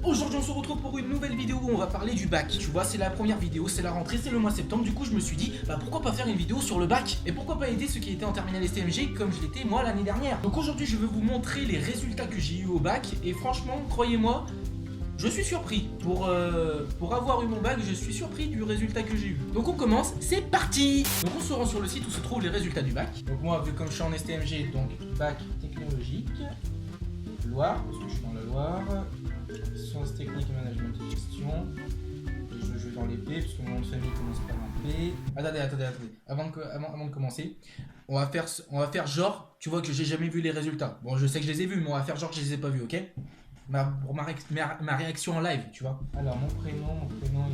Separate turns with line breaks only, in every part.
bien? Aujourd'hui on se retrouve pour une nouvelle vidéo où on va parler du bac. Tu vois, c'est la première vidéo, c'est la rentrée, c'est le mois de septembre. Du coup je me suis dit, bah pourquoi pas faire une vidéo sur le bac? Et pourquoi pas aider ceux qui étaient en terminale STMG comme je l'étais moi l'année dernière. Donc aujourd'hui je vais vous montrer les résultats que j'ai eu au bac. Et franchement, croyez-moi, je suis surpris. Pour avoir eu mon bac, je suis surpris du résultat que j'ai eu. Donc on commence, c'est parti. Donc on se rend sur le site où se trouvent les résultats du bac. Donc moi, vu comme je suis en STMG, donc bac technologique, Loire, parce que je suis dans la Loire, sciences techniques et management et gestion. Et je vais dans les P, parce que mon nom de famille commence par un P. Attendez. Avant de commencer, on va faire genre, tu vois que j'ai jamais vu les résultats. Bon, je sais que je les ai vus, mais on va faire genre que je les ai pas vus, ok? Pour ma réaction en live, tu vois. Alors, mon prénom,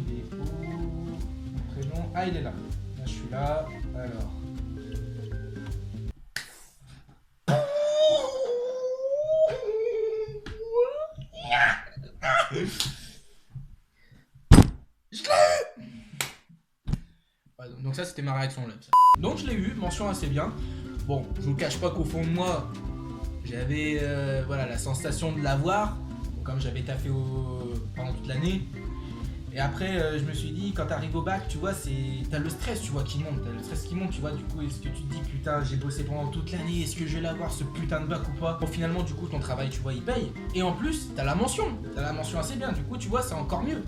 il est où? Mon prénom, ah, il est là. Là, je suis là. Alors. Je l'ai eu. Ouais, donc ça, c'était ma réaction en live. Donc, je l'ai eu, mention assez bien. Bon, je vous cache pas qu'au fond de moi, j'avais voilà, la sensation de l'avoir, comme j'avais taffé pendant toute l'année. Et après, je me suis dit, quand t'arrives au bac, tu vois, t'as le stress, tu vois, qui monte. Tu vois, du coup, est-ce que tu te dis, putain, j'ai bossé pendant toute l'année, est-ce que je vais l'avoir ce putain de bac ou pas? Bon, finalement, du coup, ton travail, tu vois, il paye. Et en plus, t'as la mention assez bien. Du coup, tu vois, c'est encore mieux.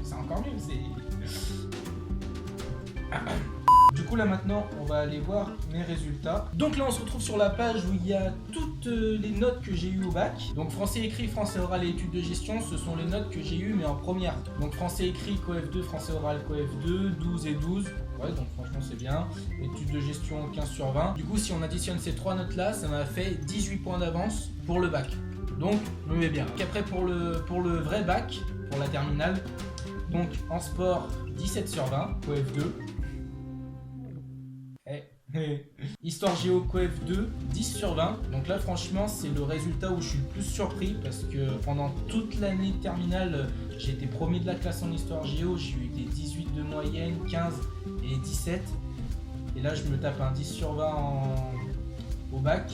Du coup là maintenant on va aller voir mes résultats. Donc là on se retrouve sur la page où il y a toutes les notes que j'ai eues au bac. Donc français écrit, français oral et études de gestion, ce sont les notes que j'ai eues mais en première. Donc français écrit, CoF2, français oral, CoF2, 12 et 12. Ouais, donc franchement c'est bien. Études de gestion 15 sur 20. Du coup si on additionne ces trois notes là, ça m'a fait 18 points d'avance pour le bac. Donc je me mets bien. Donc après pour le vrai bac, pour la terminale, donc en sport 17 sur 20, CoF2. Histoire géo CoF2 10 sur 20. Donc là franchement c'est le résultat où je suis le plus surpris parce que pendant toute l'année terminale j'ai été premier de la classe en histoire géo, j'ai eu des 18 de moyenne, 15 et 17 et là je me tape un 10 sur 20 au bac.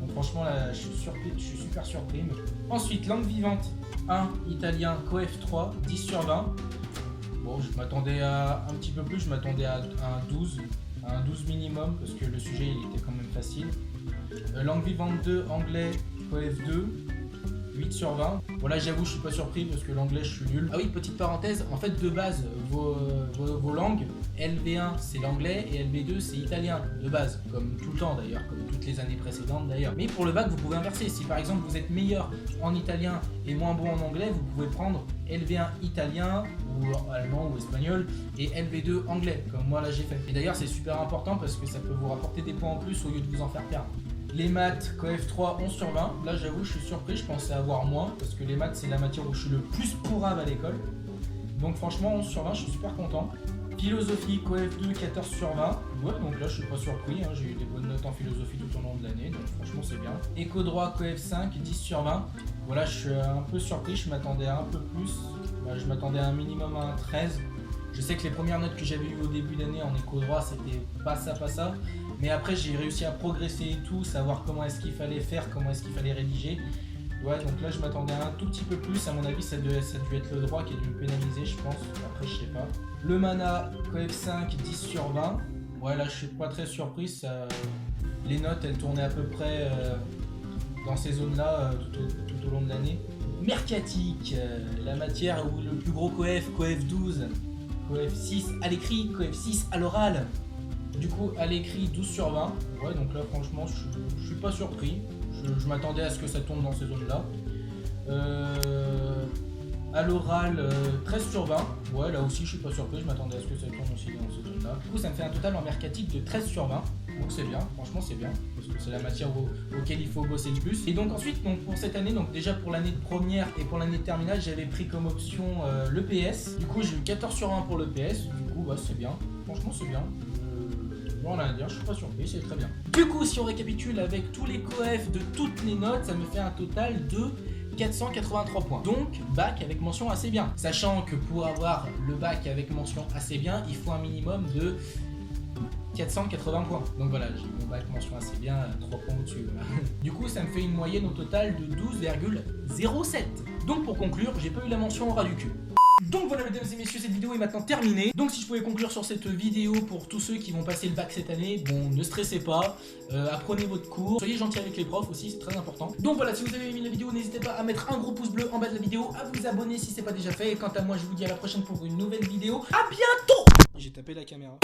Donc franchement là je suis super surpris. Ensuite langue vivante 1, italien CoF3 10 sur 20. Bon je m'attendais à un petit peu plus, je m'attendais à un 12. Un 12 minimum parce que le sujet il était quand même facile. Langue vivante 2, anglais, CoF2, 8 sur 20. Bon là j'avoue je suis pas surpris parce que l'anglais je suis nul. Ah oui, petite parenthèse, en fait de base vos langues, LV1 c'est l'anglais et LV2 c'est italien de base, comme tout le temps d'ailleurs, comme toutes les années précédentes d'ailleurs. Mais pour le bac vous pouvez inverser, si par exemple vous êtes meilleur en italien et moins bon en anglais, vous pouvez prendre LV1 italien ou allemand ou espagnol et LV2 anglais, comme moi là j'ai fait. Et d'ailleurs c'est super important parce que ça peut vous rapporter des points en plus au lieu de vous en faire perdre. Les maths, CoF3, 11 sur 20. Là j'avoue je suis surpris, je pensais avoir moins parce que les maths c'est la matière où je suis le plus pourrave à l'école. Donc franchement 11 sur 20, je suis super content. Philosophie, CoF2, 14 sur 20. Ouais, donc là je suis pas surpris, hein. J'ai eu des bonnes notes en philosophie tout au long de l'année, donc franchement c'est bien. Éco-droit, CoF5, 10 sur 20. Voilà, je suis un peu surpris, je m'attendais à un peu plus. Je m'attendais à un minimum à un 13. Je sais que les premières notes que j'avais eues au début d'année en éco-droit c'était pas ça. Mais après j'ai réussi à progresser et tout, savoir comment est-ce qu'il fallait faire, comment est-ce qu'il fallait rédiger. Ouais, donc là je m'attendais à un tout petit peu plus, à mon avis ça a dû être le droit qui a dû me pénaliser je pense, après je sais pas. Le mana, CoF5, 10 sur 20. Ouais là je suis pas très surpris, les notes elles tournaient à peu près dans ces zones là tout au long de l'année. Mercatique, la matière où le plus gros CoF12, CoF6 à l'écrit, CoF6 à l'oral. Du coup, à l'écrit, 12 sur 20. Ouais, donc là, franchement, je suis pas surpris. Je m'attendais à ce que ça tombe dans ces zones-là. À l'oral, 13 sur 20. Ouais, là aussi, je suis pas surpris. Je m'attendais à ce que ça tombe aussi dans ces zones-là. Du coup, ça me fait un total en mercatique de 13 sur 20. Donc c'est bien, franchement c'est bien. Parce que c'est la matière auquel il faut bosser le plus. Et donc ensuite, pour cette année, donc déjà pour l'année de première et pour l'année de terminale, j'avais pris comme option le PS. Du coup, j'ai eu 14 sur 20 pour le PS. Du coup, bah, c'est bien. Franchement, c'est bien. Bon, à dire, je suis pas surpris, c'est très bien. Du coup, si on récapitule avec tous les coef de toutes les notes, ça me fait un total de 483 points. Donc, bac avec mention assez bien. Sachant que pour avoir le bac avec mention assez bien, il faut un minimum de 480 points. Donc voilà, j'ai mon bac mention assez bien, 3 points au-dessus. Voilà. Du coup, ça me fait une moyenne au total de 12,07. Donc pour conclure, j'ai pas eu la mention au ras du cul. Donc voilà mesdames et messieurs, cette vidéo est maintenant terminée. Donc si je pouvais conclure sur cette vidéo pour tous ceux qui vont passer le bac cette année, bon ne stressez pas, apprenez votre cours, soyez gentils avec les profs aussi, c'est très important. Donc voilà, si vous avez aimé la vidéo, n'hésitez pas à mettre un gros pouce bleu en bas de la vidéo, à vous abonner si c'est pas déjà fait. Et quant à moi, je vous dis à la prochaine pour une nouvelle vidéo. À bientôt. J'ai tapé la caméra.